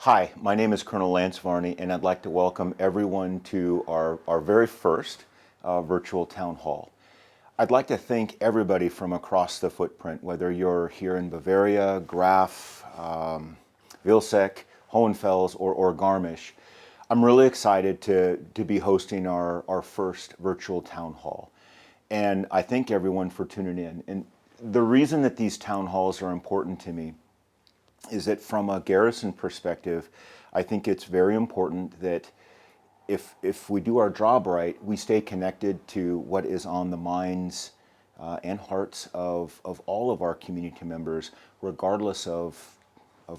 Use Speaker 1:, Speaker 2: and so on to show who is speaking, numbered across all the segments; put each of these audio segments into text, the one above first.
Speaker 1: Hi, my name is Colonel Lance Varney, and I'd like to welcome everyone to our very first virtual town hall. I'd like to thank everybody from across the footprint, whether you're here in Bavaria, Graf, Vilseck, Hohenfels, or Garmisch. I'm really excited to be hosting our first virtual town hall. And I thank everyone for tuning in. And the reason that these town halls are important to me is that from a Garrison perspective, I think it's very important that if we do our job right, we stay connected to what is on the minds and hearts of all of our community members, regardless of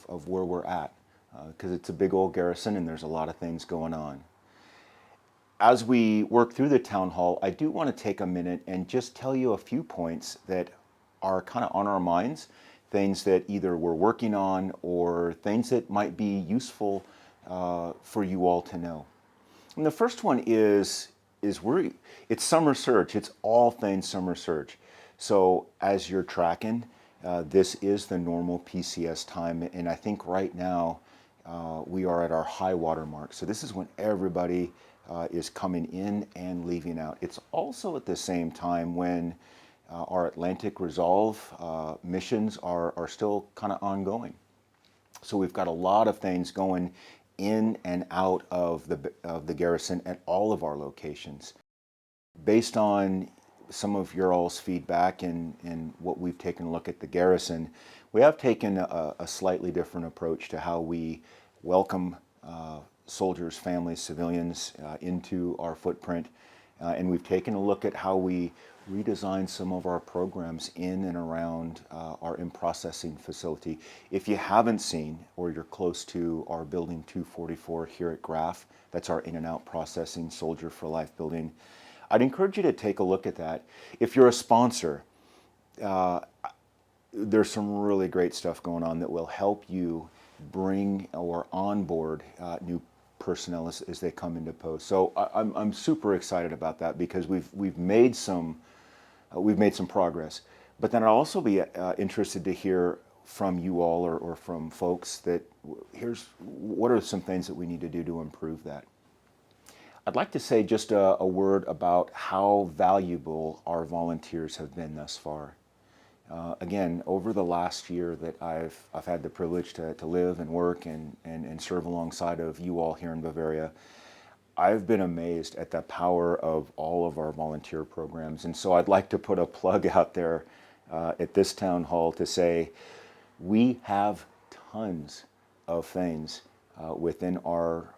Speaker 1: where we're at. Because it's a big old Garrison and there's a lot of things going on. As we work through the town hall, I do want to take a minute and just tell you a few points that are kind of on our minds, things that either we're working on or things that might be useful for you all to know. And the first one is it's summer surge. It's all things summer surge. So as you're tracking, this is the normal PCS time, and I think right now we are at our high water mark. So this is when everybody is coming in and leaving out. It's also at the same time when our Atlantic Resolve missions are still kind of ongoing. So we've got a lot of things going in and out of the Garrison at all of our locations. Based on some of your all's feedback and what we've taken a look at the Garrison, we have taken a slightly different approach to how we welcome soldiers, families, civilians into our footprint. And we've taken a look at how we redesign some of our programs in and around our in-processing facility. If you haven't seen or you're close to our building 244 here at Graf, that's our in and out processing Soldier for Life building, I'd encourage you to take a look at that. If you're a sponsor, there's some really great stuff going on that will help you bring or onboard new personnel as they come into post. So I'm super excited about that because we've made some progress. But then I'd also be interested to hear from you all or from folks that here's what are some things that we need to do to improve that. I'd like to say just a word about how valuable our volunteers have been thus far. Again, over the last year that I've had the privilege to live and work and serve alongside of you all here in Bavaria, I've been amazed at the power of all of our volunteer programs. And so I'd like to put a plug out there at this town hall to say we have tons of things within our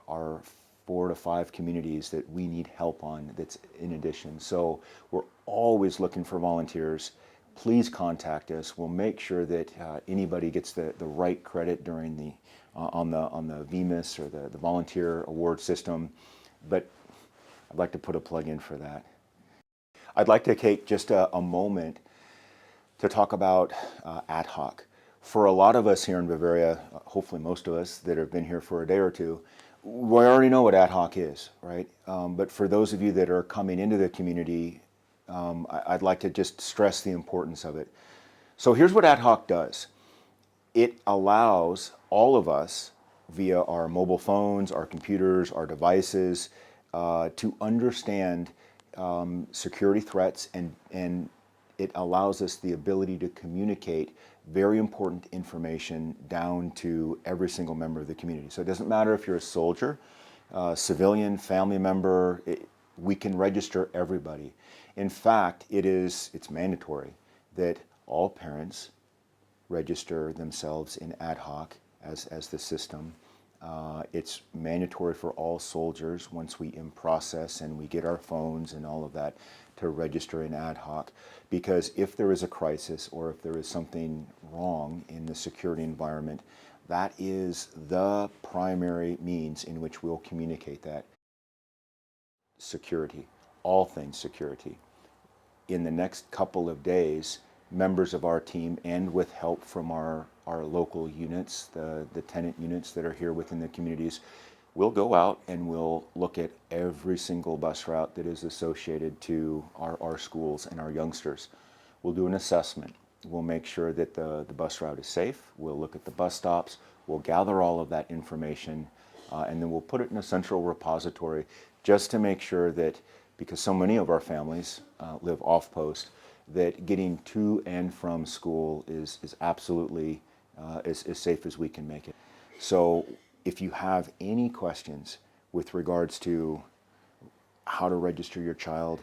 Speaker 1: 4 to 5 communities that we need help on that's in addition. So we're always looking for volunteers. Please contact us. We'll make sure that anybody gets the right credit during the on the VMIS or the volunteer award system. But I'd like to put a plug in for that. I'd like to take just a moment to talk about Adhoc. For a lot of us here in Bavaria, hopefully most of us that have been here for a day or two, we already know what Adhoc is, right? But for those of you that are coming into the community, I'd like to just stress the importance of it. So here's what Adhoc does. It allows all of us, via our mobile phones, our computers, our devices, to understand security threats, and it allows us the ability to communicate very important information down to every single member of the community. So it doesn't matter if you're a soldier, civilian, family member, we can register everybody. In fact, it's mandatory that all parents register themselves in Adhoc as the system. It's mandatory for all soldiers once we in process and we get our phones and all of that to register in Adhoc, because if there is a crisis or if there is something wrong in the security environment, that is the primary means in which we'll communicate that. Security, all things security. In the next couple of days, members of our team, and with help from our local units, the tenant units that are here within the communities, we'll go out and we'll look at every single bus route that is associated to our schools and our youngsters. We'll do an assessment. We'll make sure that the bus route is safe. We'll look at the bus stops. We'll gather all of that information and then we'll put it in a central repository just to make sure that, because so many of our families live off post, that getting to and from school is absolutely as safe as we can make it. So if you have any questions with regards to how to register your child,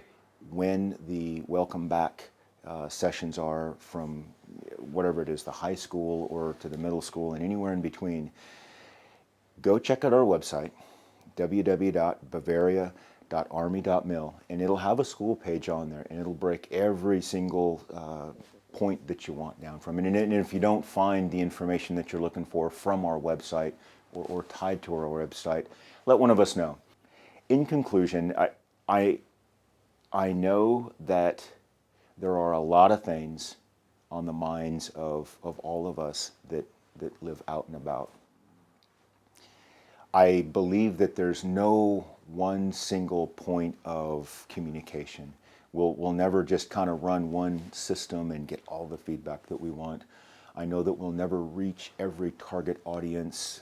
Speaker 1: when the welcome back sessions are from whatever it is, the high school or to the middle school and anywhere in between, go check out our website, www.bavaria.army.mil, and it'll have a school page on there, and it'll break every single point that you want down from it. And if you don't find the information that you're looking for from our website or tied to our website, let one of us know. In conclusion, I know that there are a lot of things on the minds of all of us that live out and about. I believe that there's no one single point of communication. We'll never just kind of run one system and get all the feedback that we want. I know that we'll never reach every target audience,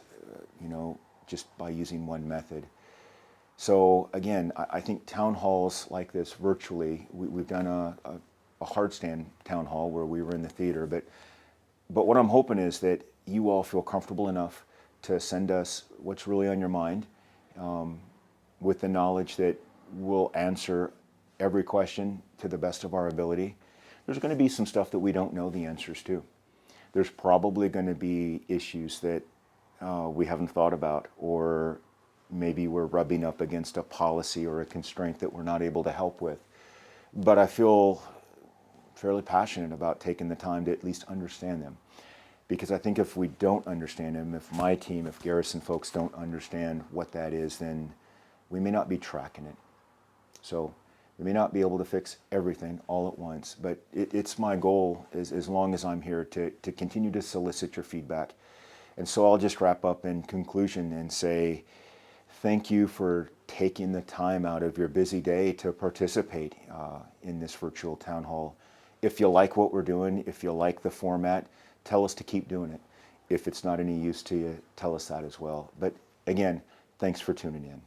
Speaker 1: just by using one method. So again, I think town halls like this virtually, we've done a hard stand town hall where we were in the theater, but what I'm hoping is that you all feel comfortable enough to send us what's really on your mind, with the knowledge that we'll answer every question to the best of our ability. There's going to be some stuff that we don't know the answers to. There's probably going to be issues that we haven't thought about, or maybe we're rubbing up against a policy or a constraint that we're not able to help with. But I feel fairly passionate about taking the time to at least understand them. Because I think if we don't understand them, if my team, if Garrison folks don't understand what that is, then we may not be tracking it. So we may not be able to fix everything all at once, but it's my goal, as long as I'm here, to continue to solicit your feedback. And so I'll just wrap up in conclusion and say thank you for taking the time out of your busy day to participate in this virtual town hall. If you like what we're doing, if you like the format, tell us to keep doing it. If it's not any use to you, tell us that as well. But again, thanks for tuning in.